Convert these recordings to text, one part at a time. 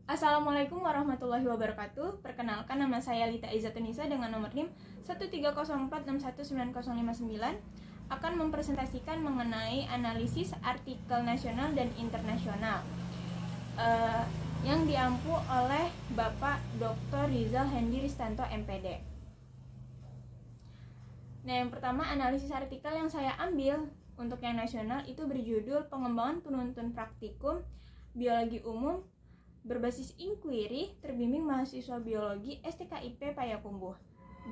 Assalamualaikum warahmatullahi wabarakatuh. Perkenalkan, nama saya Lita Izzatunisa dengan nomor NIM 130461959 akan mempresentasikan mengenai analisis artikel nasional dan internasional yang diampu oleh Bapak Dr. Rizal Hendy Ristanto MPD. Nah, yang pertama, analisis artikel yang saya ambil untuk yang nasional itu berjudul Pengembangan Penuntun Praktikum Biologi Umum berbasis inquiry terbimbing mahasiswa biologi STKIP Payakumbuh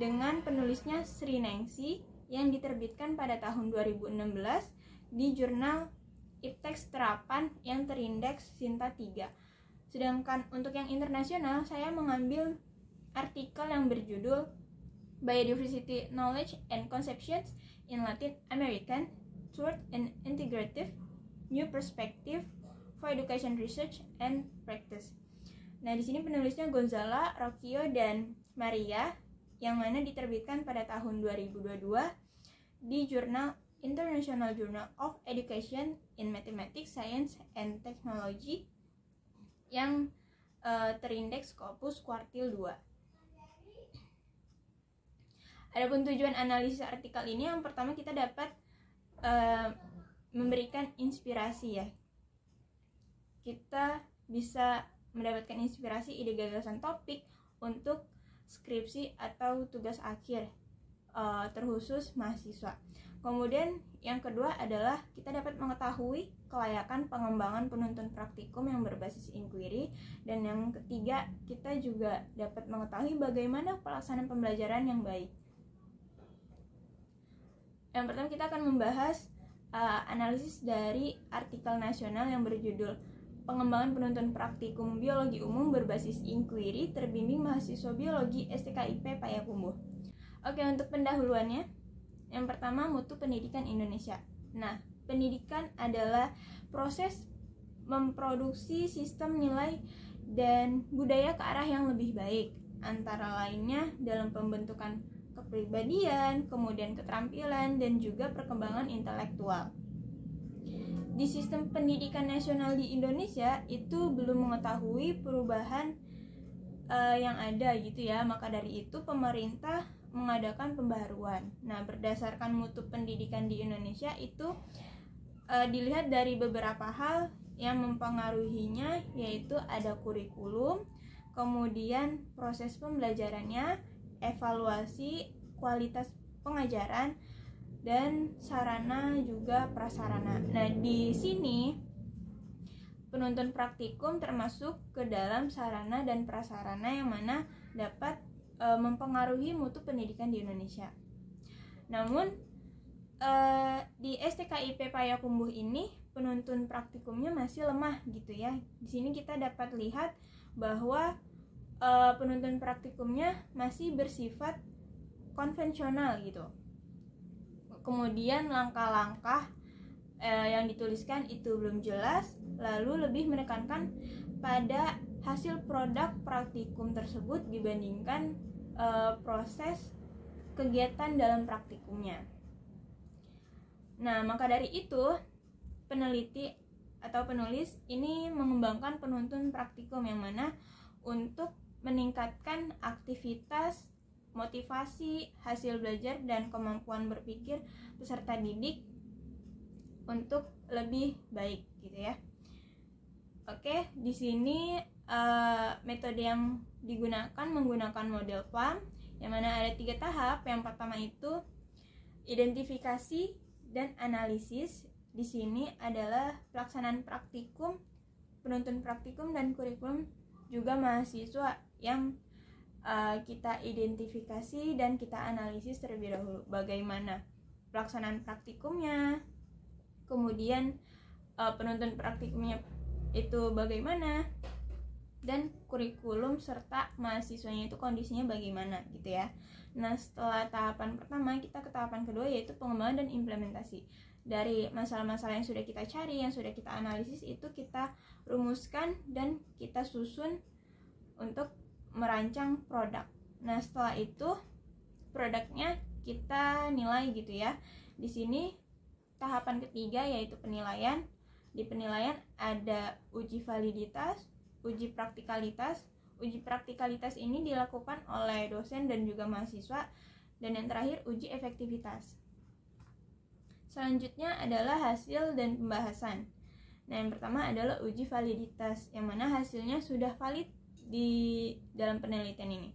dengan penulisnya Sri Nengsi yang diterbitkan pada tahun 2016 di jurnal Ipteks Terapan yang terindeks Sinta 3. Sedangkan untuk yang internasional saya mengambil artikel yang berjudul Biodiversity Knowledge and Conceptions in Latin American Toward an Integrative New Perspective for Education Research and Practice. Nah, di sini penulisnya Gonzala, Rocchio, dan Maria, yang mana diterbitkan pada tahun 2022 di jurnal International Journal of Education in Mathematics, Science, and Technology yang terindeks Scopus Quartile 2. Adapun tujuan analisis artikel ini, yang pertama kita dapat memberikan inspirasi ya. Kita bisa mendapatkan inspirasi ide gagasan topik untuk skripsi atau tugas akhir terkhusus mahasiswa. Kemudian yang kedua adalah kita dapat mengetahui kelayakan pengembangan penuntun praktikum yang berbasis inquiry. Dan yang ketiga, kita juga dapat mengetahui bagaimana pelaksanaan pembelajaran yang baik. Yang pertama kita akan membahas analisis dari artikel nasional yang berjudul Pengembangan Penuntun Praktikum Biologi Umum berbasis inquiry terbimbing mahasiswa biologi STKIP Payakumbuh. Oke, untuk pendahuluannya, yang pertama, mutu pendidikan Indonesia. Nah, pendidikan adalah proses memproduksi sistem nilai dan budaya ke arah yang lebih baik, antara lainnya dalam pembentukan kepribadian, kemudian keterampilan, dan juga perkembangan intelektual. Di sistem pendidikan nasional di Indonesia itu belum mengetahui perubahan yang ada gitu ya. Maka dari itu pemerintah mengadakan pembaharuan. Nah, berdasarkan mutu pendidikan di Indonesia itu dilihat dari beberapa hal yang mempengaruhinya, yaitu ada kurikulum, kemudian proses pembelajarannya, evaluasi kualitas pengajaran, dan sarana juga prasarana. Nah, di sini penuntun praktikum termasuk ke dalam sarana dan prasarana yang mana dapat mempengaruhi mutu pendidikan di Indonesia. Namun di STKIP Payakumbuh ini penuntun praktikumnya masih lemah gitu ya. Di sini kita dapat lihat bahwa penuntun praktikumnya masih bersifat konvensional gitu. Kemudian langkah-langkah yang dituliskan itu belum jelas, lalu lebih menekankan pada hasil produk praktikum tersebut dibandingkan proses kegiatan dalam praktikumnya. Nah, maka dari itu peneliti atau penulis ini mengembangkan penuntun praktikum yang mana untuk meningkatkan aktivitas, motivasi, hasil belajar, dan kemampuan berpikir peserta didik untuk lebih baik gitu ya. Oke, di sini metode yang digunakan menggunakan model PLAM yang mana ada 3 tahap. Yang pertama itu identifikasi dan analisis. Di sini adalah pelaksanaan praktikum, penuntun praktikum, dan kurikulum juga mahasiswa yang kita identifikasi dan kita analisis terlebih dahulu bagaimana pelaksanaan praktikumnya, kemudian penuntun praktikumnya itu bagaimana, dan kurikulum serta mahasiswanya itu kondisinya bagaimana gitu ya. Nah, setelah tahapan pertama kita ke tahapan kedua, yaitu pengembangan dan implementasi. Dari masalah-masalah yang sudah kita cari, yang sudah kita analisis, itu kita rumuskan dan kita susun untuk merancang produk. Nah, setelah itu produknya kita nilai gitu ya. Di sini tahapan ketiga yaitu penilaian. Di penilaian ada uji validitas, uji praktikalitas. Uji praktikalitas ini dilakukan oleh dosen dan juga mahasiswa. Dan yang terakhir, uji efektivitas. Selanjutnya adalah hasil dan pembahasan. Nah, yang pertama adalah uji validitas, yang mana hasilnya sudah valid di dalam penelitian ini.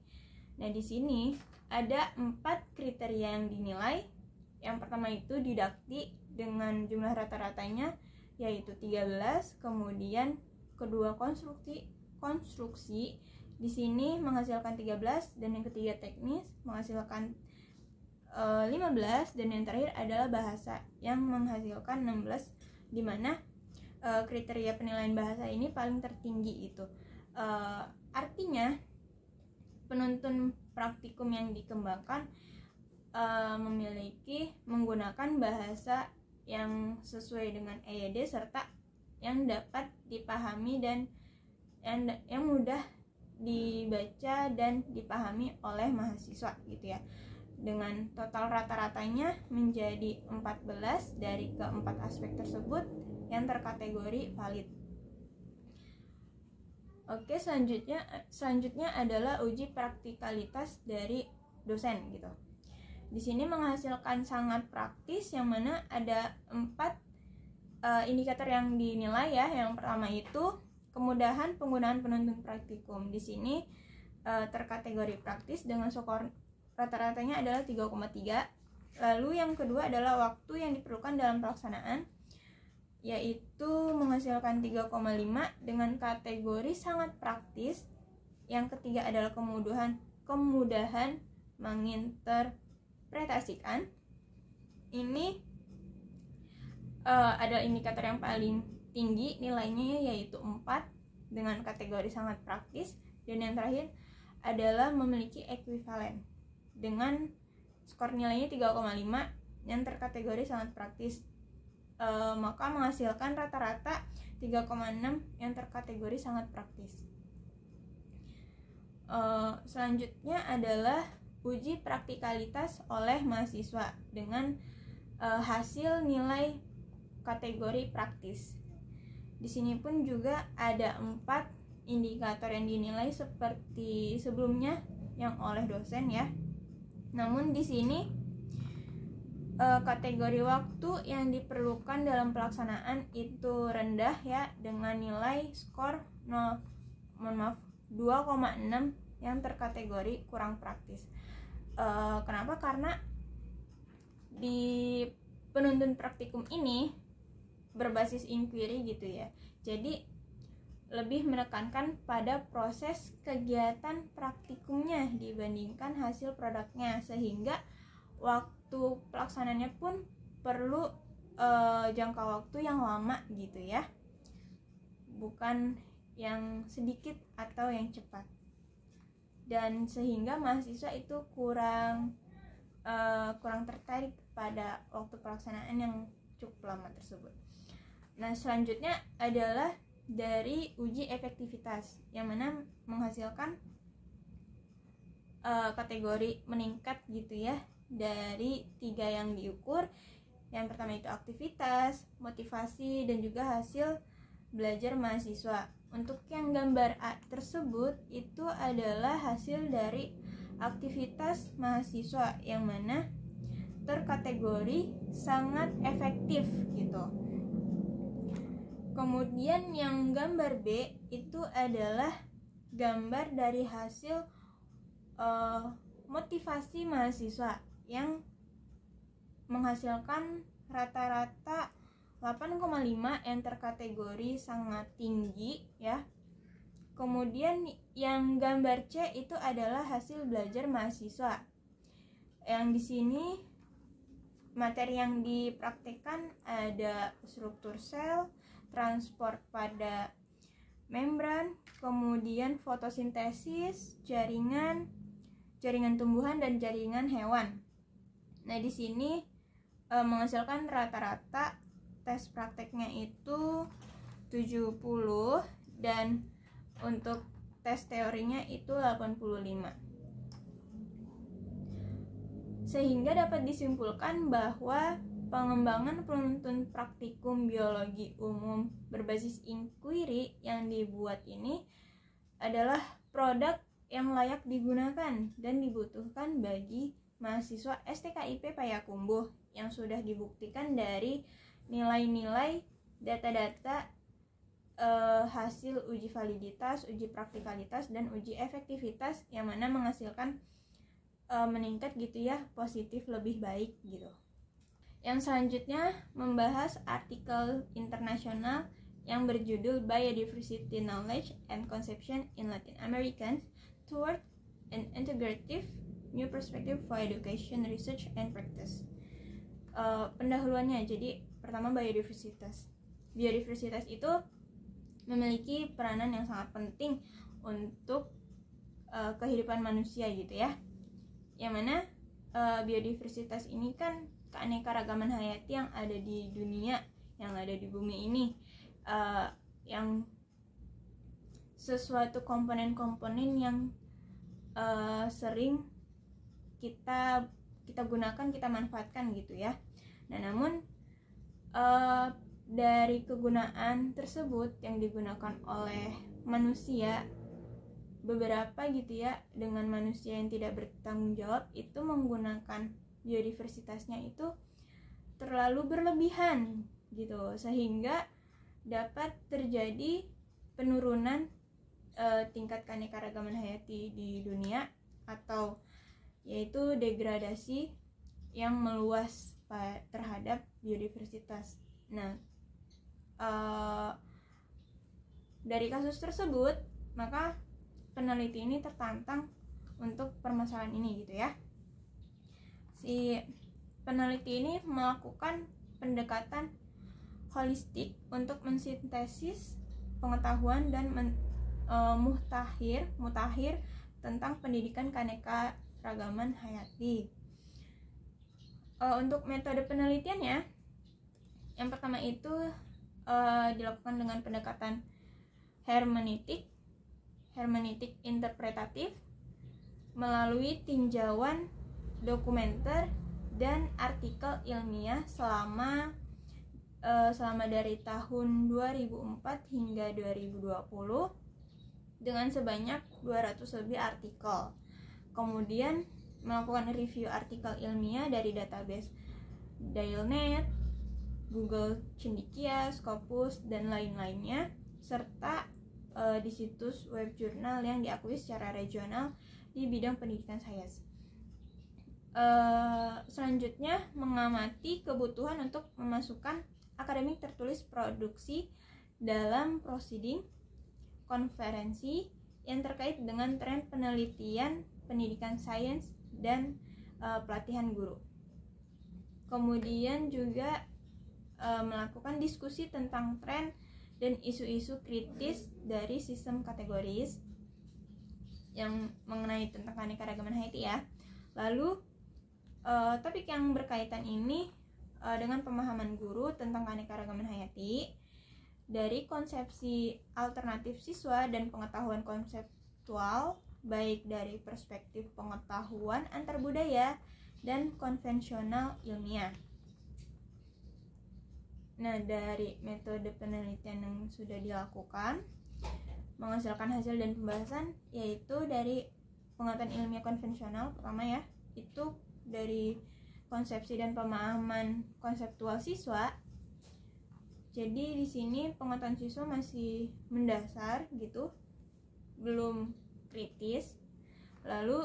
Nah, di sini ada 4 kriteria yang dinilai. Yang pertama itu didaktik dengan jumlah rata-ratanya yaitu 13, kemudian kedua konstruksi di sini menghasilkan 13, dan yang ketiga teknis menghasilkan 15, dan yang terakhir adalah bahasa yang menghasilkan 16, di mana kriteria penilaian bahasa ini paling tertinggi itu. Artinya penuntun praktikum yang dikembangkan memiliki menggunakan bahasa yang sesuai dengan EYD serta yang dapat dipahami dan yang mudah dibaca dan dipahami oleh mahasiswa gitu ya. Dengan total rata-ratanya menjadi 14 dari keempat aspek tersebut yang terkategori valid. Oke, selanjutnya adalah uji praktikalitas dari dosen gitu. Di sini menghasilkan sangat praktis, yang mana ada 4 indikator yang dinilai ya. Yang pertama itu kemudahan penggunaan penuntun praktikum. Di sini terkategori praktis dengan skor rata-ratanya adalah 3,3. Lalu yang kedua adalah waktu yang diperlukan dalam pelaksanaan, yaitu menghasilkan 3,5 dengan kategori sangat praktis. Yang ketiga adalah kemudahan menginterpretasikan. Ini adalah indikator yang paling tinggi nilainya, yaitu 4 dengan kategori sangat praktis. Dan yang terakhir adalah memiliki ekuivalen dengan skor nilainya 3,5 yang terkategori sangat praktis, maka menghasilkan rata-rata 3,6 yang terkategori sangat praktis. Selanjutnya adalah uji praktikalitas oleh mahasiswa dengan hasil nilai kategori praktis. Di sini pun juga ada 4 indikator yang dinilai seperti sebelumnya yang oleh dosen ya. Namun di sini kategori waktu yang diperlukan dalam pelaksanaan itu rendah ya, dengan nilai skor 2,6 yang terkategori kurang praktis. Kenapa? Karena di penuntun praktikum ini berbasis inquiry gitu ya. Jadi lebih menekankan pada proses kegiatan praktikumnya dibandingkan hasil produknya, sehingga waktu pelaksananya pun perlu jangka waktu yang lama gitu ya, bukan yang sedikit atau yang cepat. Dan sehingga mahasiswa itu kurang tertarik pada waktu pelaksanaan yang cukup lama tersebut. Nah, selanjutnya adalah dari uji efektivitas, yang mana menghasilkan kategori meningkat gitu ya, dari 3 yang diukur. Yang pertama itu aktivitas, motivasi, dan juga hasil belajar mahasiswa. Untuk yang gambar A tersebut itu adalah hasil dari aktivitas mahasiswa, yang mana terkategori sangat efektif gitu. Kemudian yang gambar B itu adalah gambar dari hasil motivasi mahasiswa yang menghasilkan rata-rata 8,5 yang terkategori sangat tinggi ya. Kemudian yang gambar C itu adalah hasil belajar mahasiswa, yang di sini materi yang dipraktikkan ada struktur sel, transport pada membran, kemudian fotosintesis, jaringan tumbuhan dan jaringan hewan. Nah, di sini menghasilkan rata-rata tes prakteknya itu 70 dan untuk tes teorinya itu 85. Sehingga dapat disimpulkan bahwa pengembangan penuntun praktikum biologi umum berbasis inquiry yang dibuat ini adalah produk yang layak digunakan dan dibutuhkan bagi mahasiswa STKIP Payakumbuh yang sudah dibuktikan dari nilai-nilai data-data hasil uji validitas, uji praktikalitas, dan uji efektivitas yang mana menghasilkan meningkat gitu ya, positif lebih baik gitu. Yang selanjutnya membahas artikel internasional yang berjudul Biodiversity Knowledge and Conception in Latin Americans Toward an Integrative New Perspective for Education, Research, and Practice. Pendahuluannya, jadi pertama biodiversitas. Biodiversitas itu memiliki peranan yang sangat penting untuk kehidupan manusia gitu ya. Yang mana biodiversitas ini kan keanekaragaman hayati yang ada di dunia, yang ada di bumi ini, yang sesuatu komponen-komponen yang sering kita gunakan, kita manfaatkan gitu ya. Nah, namun dari kegunaan tersebut yang digunakan oleh manusia, beberapa gitu ya, dengan manusia yang tidak bertanggung jawab itu menggunakan biodiversitasnya itu terlalu berlebihan gitu, sehingga dapat terjadi penurunan tingkat keanekaragaman hayati di dunia, atau yaitu degradasi yang meluas terhadap biodiversitas. Nah, dari kasus tersebut, maka peneliti ini tertantang untuk permasalahan ini gitu ya. Si peneliti ini melakukan pendekatan holistik untuk mensintesis pengetahuan dan mutakhir tentang pendidikan keanekaragaman hayati. Untuk metode penelitiannya, yang pertama itu dilakukan dengan pendekatan hermeneutik interpretatif melalui tinjauan dokumenter dan artikel ilmiah selama dari tahun 2004 hingga 2020 dengan sebanyak 200 lebih artikel. Kemudian melakukan review artikel ilmiah dari database Dialnet, Google Cendekia, Scopus, dan lain-lainnya, serta di situs web jurnal yang diakui secara regional di bidang pendidikan sains. Selanjutnya mengamati kebutuhan untuk memasukkan akademik tertulis produksi dalam proceeding konferensi yang terkait dengan tren penelitian pendidikan sains dan pelatihan guru. Kemudian juga melakukan diskusi tentang tren dan isu-isu kritis dari sistem kategoris yang mengenai tentang keanekaragaman hayati ya. Lalu topik yang berkaitan ini dengan pemahaman guru tentang keanekaragaman hayati dari konsepsi alternatif siswa dan pengetahuan konseptual, baik dari perspektif pengetahuan antar budaya dan konvensional ilmiah. Nah, dari metode penelitian yang sudah dilakukan menghasilkan hasil dan pembahasan, yaitu dari pengetahuan ilmiah konvensional pertama ya, itu dari konsepsi dan pemahaman konseptual siswa. Jadi di sini pengetahuan siswa masih mendasar gitu, belum kritis. Lalu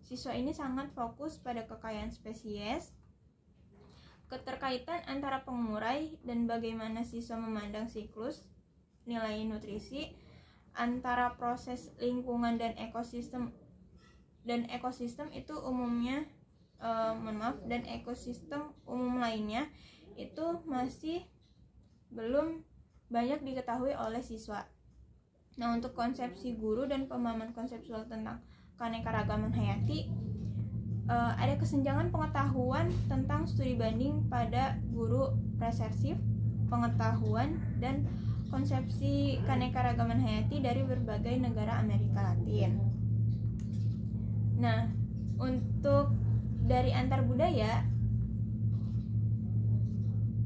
siswa ini sangat fokus pada kekayaan spesies, keterkaitan antara pengurai dan bagaimana siswa memandang siklus nilai nutrisi antara proses lingkungan dan ekosistem itu umumnya dan ekosistem umum lainnya itu masih belum banyak diketahui oleh siswa. Nah, untuk konsepsi guru dan pemahaman konseptual tentang keanekaragaman hayati, ada kesenjangan pengetahuan tentang studi banding pada guru presersif, pengetahuan dan konsepsi keanekaragaman hayati dari berbagai negara Amerika Latin. Nah, untuk dari antar budaya,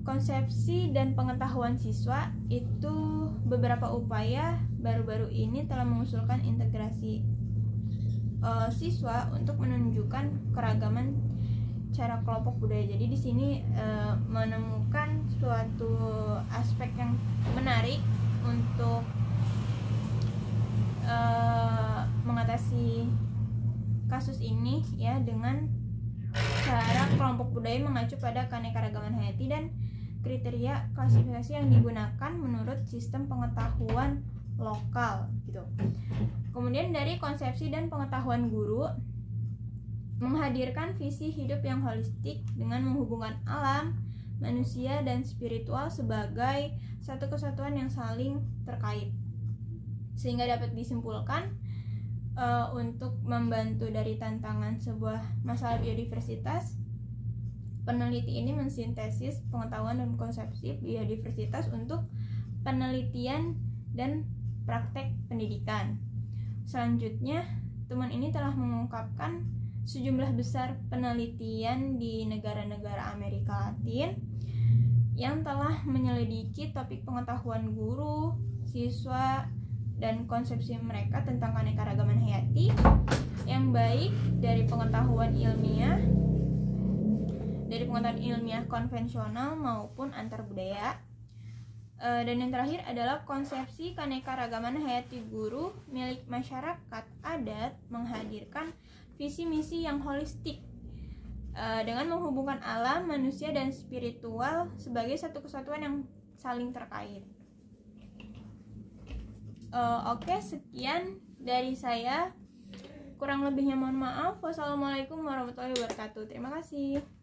konsepsi dan pengetahuan siswa itu beberapa upaya baru-baru ini telah mengusulkan integrasi siswa untuk menunjukkan keragaman cara kelompok budaya. Jadi di sini menemukan suatu aspek yang menarik untuk mengatasi kasus ini ya, dengan cara kelompok budaya mengacu pada keanekaragaman hayati dan kriteria klasifikasi yang digunakan menurut sistem pengetahuan lokal gitu. Kemudian dari konsepsi dan pengetahuan guru, menghadirkan visi hidup yang holistik dengan menghubungkan alam, manusia, dan spiritual sebagai satu kesatuan yang saling terkait, sehingga dapat disimpulkan untuk membantu dari tantangan sebuah masalah biodiversitas, peneliti ini mensintesis pengetahuan dan konsepsi biodiversitas untuk penelitian dan praktek pendidikan. Selanjutnya, teman ini telah mengungkapkan sejumlah besar penelitian di negara-negara Amerika Latin yang telah menyelidiki topik pengetahuan guru, siswa, dan konsepsi mereka tentang keanekaragaman hayati yang baik dari pengetahuan ilmiah konvensional maupun antar budaya. Dan yang terakhir adalah konsepsi keanekaragaman hayati guru milik masyarakat adat menghadirkan visi misi yang holistik dengan menghubungkan alam, manusia, dan spiritual sebagai satu kesatuan yang saling terkait. Oke, sekian dari saya. Kurang lebihnya mohon maaf. Wassalamualaikum warahmatullahi wabarakatuh. Terima kasih.